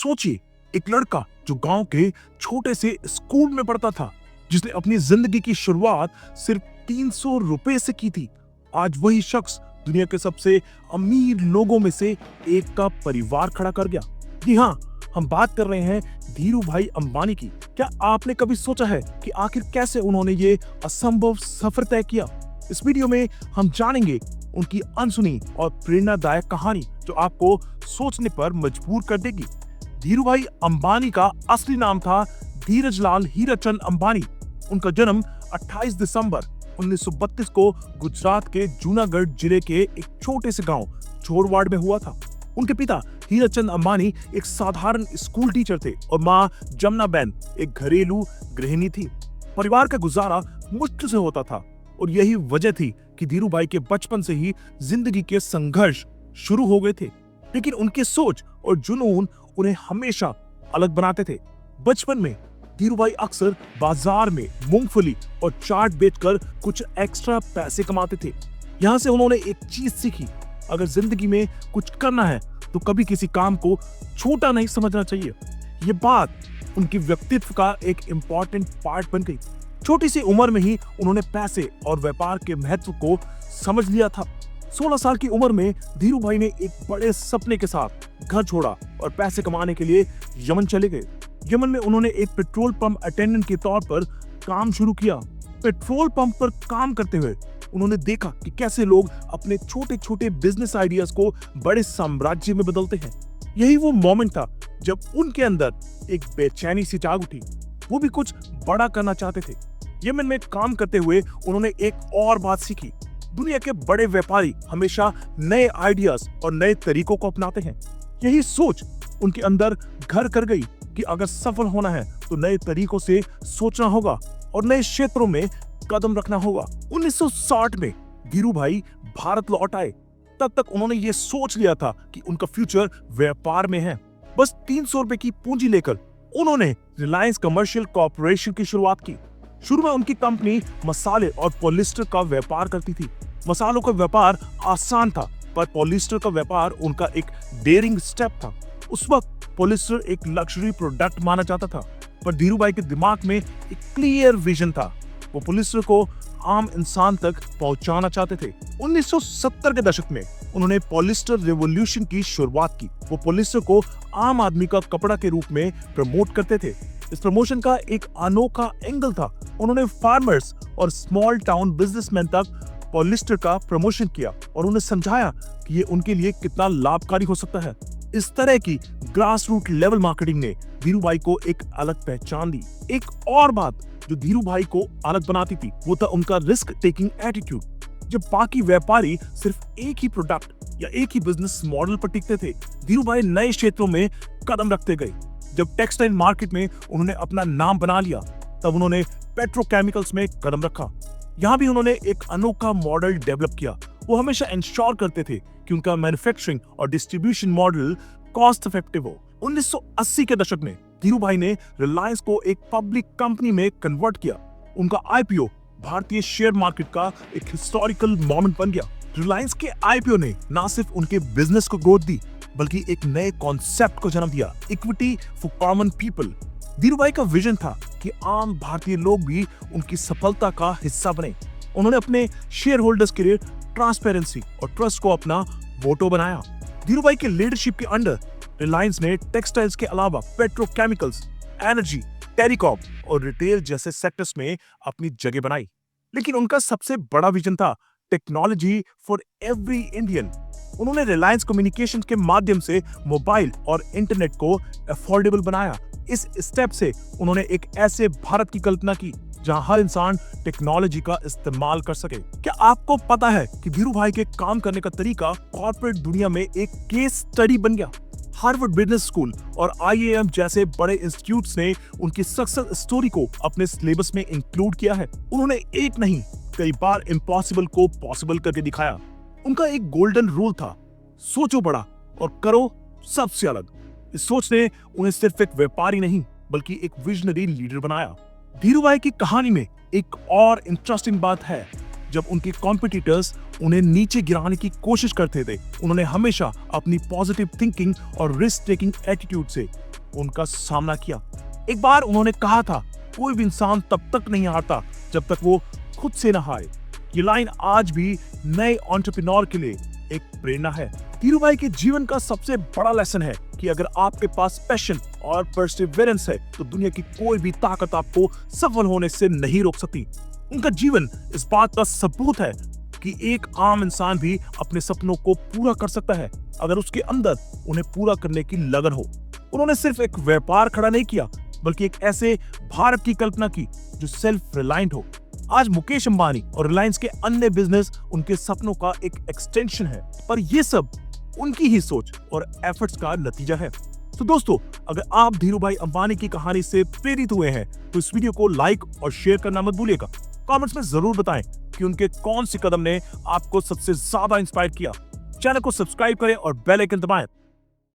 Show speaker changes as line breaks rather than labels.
सोचिए, एक लड़का जो गांव के छोटे से स्कूल में पढ़ता था, जिसने अपनी जिंदगी की शुरुआत सिर्फ 300 रुपए से की थी, आज वही शख्स दुनिया के सबसे अमीर लोगों में से एक का परिवार खड़ा कर गया। जी हाँ, हम बात कर रहे हैं धीरू भाई अंबानी की। क्या आपने कभी सोचा है कि आखिर कैसे उन्होंने ये असंभव सफर तय किया? इस वीडियो में हम जानेंगे उनकी अनसुनी और प्रेरणादायक कहानी, जो आपको सोचने पर मजबूर कर देगी। धीरू भाई अंबानी का असली नाम था धीरजलाल हीराचंद अंबानी। उनका जन्म 28 दिसंबर 1932 को गुजरात के जूनागढ़ जिले के एक छोटे से गांव छोरवाड़ में हुआ था। उनके पिता हीराचंद अंबानी एक साधारण स्कूल टीचर थे और मां जमुनाबेन एक घरेलू गृहिणी थी। परिवार का गुजारा मुश्किल से होता था और यही वजह थी कि धीरू भाई के बचपन से ही जिंदगी के संघर्ष शुरू हो गए थे। लेकिन उनकी सोच और जुनून उन्हें हमेशा अलग बनाते थे। बचपन में धीरू भाई अक्सर बाजार में मूंगफली और चाट बेचकर कुछ एक्स्ट्रा पैसे कमाते थे। यहाँ से उन्होंने एक चीज सीखी, अगर जिंदगी में कुछ करना है तो कभी किसी काम को छोटा नहीं समझना चाहिए। ये बात उनके व्यक्तित्व का एक इम्पॉर्टेंट पार्ट बन गई। छोटी सी उम्र में ही उन्होंने पैसे और व्यापार के महत्व को समझ लिया था। 16 साल की उम्र में धीरू भाई ने एक बड़े सपने के साथ घर छोड़ा और पैसे कमाने के लिए यमन चले गए। यमन में उन्होंने एक पेट्रोल पंप अटेंडेंट के तौर पर काम शुरू किया। पेट्रोल पंप पर काम करते हुए उन्होंने देखा कि कैसे लोग अपने छोटे छोटे बिजनेस आइडियाज को बड़े साम्राज्य में बदलते हैं। यही वो मोमेंट था जब उनके अंदर एक बेचैनी सी जाग उठी। वो भी कुछ बड़ा करना चाहते थे। यमन में काम करते हुए उन्होंने एक और बात सीखी, दुनिया के बड़े व्यापारी हमेशा नए आइडियाज और नए तरीकों को अपनाते हैं। यही सोच उनके अंदर घर कर गई कि अगर सफल होना है तो नए तरीकों से सोचना होगा और नए क्षेत्रों में कदम रखना होगा। 1960 में धीरू भाई भारत लौट आए। तब तक उन्होंने ये सोच लिया था कि उनका फ्यूचर व्यापार में है। बस 300 रुपए की पूंजी लेकर उन्होंने रिलायंस कमर्शियल कॉर्पोरेशन की शुरुआत की। शुरू में उनकी कंपनी मसाले और पॉलिस्टर का व्यापार करती थी। मसालों का व्यापार आसान था, पर पॉलिस्टर का व्यापार उनका एक डेयरिंग स्टेप था। उस वक्त पॉलिस्टर एक लग्जरी प्रोडक्ट माना जाता था, पर धीरू भाई के दिमाग में एक क्लियर विजन था। वो पॉलिस्टर को आम इंसान तक पहुंचाना चाहते थे। 1970 के दशक में उन्होंने पॉलिस्टर रेवोल्यूशन की शुरुआत की। वो पॉलिस्टर को आम आदमी का कपड़ा के रूप में प्रमोट करते थे। इस प्रमोशन का एक अनोखा एंगल था। उन्होंने फार्मर्स और स्मॉल टाउन बिजनेसमैन तक पॉलिस्टर का प्रमोशन किया और उन्हें समझाया कि ये उनके लिए कितना लाभकारी हो सकता है। इस तरह की ग्रास रूट लेवल मार्केटिंग ने धीरू भाई को एक अलग पहचान दी। एक और बात जो धीरू भाई को अलग बनाती थी वो था उनका रिस्क टेकिंग एटीट्यूड। जब बाकी व्यापारी सिर्फ एक ही प्रोडक्ट या एक ही बिजनेस मॉडल पर टिकते थे, धीरू भाई नए क्षेत्रों में कदम रखते गए। जब टेक्सटाइल मार्केट में उन्होंने अपना नाम बना लिया, तब उन्होंने पेट्रोकेमिकल्स में कदम रखा। यहाँ भी उन्होंने एक अनोखा मॉडल डेवलप किया। वो हमेशा इंश्योर करते थे कि उनका मैन्युफैक्चरिंग और डिस्ट्रीब्यूशन मॉडल कॉस्ट इफेक्टिव हो। 1980 के दशक में धीरू भाई ने रिलायंस को एक पब्लिक कंपनी में कन्वर्ट किया। उनका आईपीओ भारतीय शेयर मार्केट का एक हिस्टोरिकल मोमेंट बन गया। रिलायंस के आईपीओ ने न सिर्फ उनके बिजनेस को ग्रोथ दी, बल्कि एक नए कॉन्सेप्ट को जन्म दिया, equity for common people. Dhiru भाई का विजन था कि आम भारतीय लोग भी उनकी सफलता का हिस्सा बने। उन्होंने अपने शेयर होल्डर्स के लिए ट्रांसपेरेंसी और ट्रस्ट को अपना मोटो बनाया। धीरू भाई के लीडरशिप के अंडर रिलायंस ने टेक्सटाइल्स के अलावा पेट्रोकेमिकल्स, एनर्जी, टेलीकॉम और रिटेल जैसे सेक्टर्स में अपनी जगह बनाई। लेकिन उनका सबसे बड़ा विजन था टेक्नोलॉजी फॉर एवरी इंडियन। उन्होंने रिलायंस कम्युनिकेशंस के माध्यम से मोबाइल और इंटरनेट को अफोर्डेबल बनाया। इस स्टेप से उन्होंने एक ऐसे भारत की कल्पना की जहां हर इंसान टेक्नोलॉजी का इस्तेमाल कर सके। क्या आपको पता है कि धीरू भाई के काम करने का तरीका कॉर्पोरेट दुनिया में एक केस स्टडी बन गया? हार्वर्ड बिजनेस स्कूल और आईआईएम जैसे बड़े इंस्टीट्यूट्स ने उनकी सक्सेस स्टोरी को अपने सिलेबस में इंक्लूड किया है। उन्होंने एक नहीं कई बार इम्पॉसिबल को पॉसिबल करके दिखाया। उनका एक गोल्डन रूल था, सोचो बड़ा और करो सबसे अलग। इस सोच ने उन्हें सिर्फ एक व्यापारी नहीं बल्कि एक विजनरी लीडर बनाया। धीरू भाई की कहानी में एक और इंटरेस्टिंग बात है, जब उनके कॉम्पिटिटर्स उन्हें नीचे गिराने की कोशिश करते थे, उन्होंने हमेशा अपनी पॉजिटिव थिंकिंग और रिस्क टेकिंग एटीट्यूड से उनका सामना किया। एक बार उन्होंने कहा था, कोई भी इंसान तब तक नहीं हारता जब तक वो खुद से ना हारे। ये लाइन आज भी नए एंटरप्रेन्योर के लिए एक प्रेरणा है। धीरूभाई के जीवन का सबसे बड़ा लेसन है कि अगर आपके पास पैशन और परसिवरेंस है तो दुनिया की कोई भी ताकत आपको सफल होने से नहीं रोक सकती। उनका जीवन इस बात का सबूत है कि एक आम इंसान भी अपने सपनों को पूरा कर सकता है अगर उसके अंदर उन्हें पूरा करने की लगन हो। उन्होंने सिर्फ एक व्यापार खड़ा नहीं किया बल्कि एक ऐसे भारत की कल्पना की जो सेल्फ रिलायंट हो। आज मुकेश अंबानी और रिलायंस के अन्य बिजनेस उनके सपनों का एक एक्सटेंशन है, पर यह सब उनकी ही सोच और एफर्ट्स का नतीजा है। तो दोस्तों, अगर आप धीरूभाई अंबानी की कहानी से प्रेरित हुए हैं तो इस वीडियो को लाइक और शेयर करना मत भूलिएगा। कमेंट्स में जरूर बताएं कि उनके कौन से कदम ने आपको सबसे ज्यादा इंस्पायर किया। चैनल को सब्सक्राइब करें और बेल आइकन दबाएं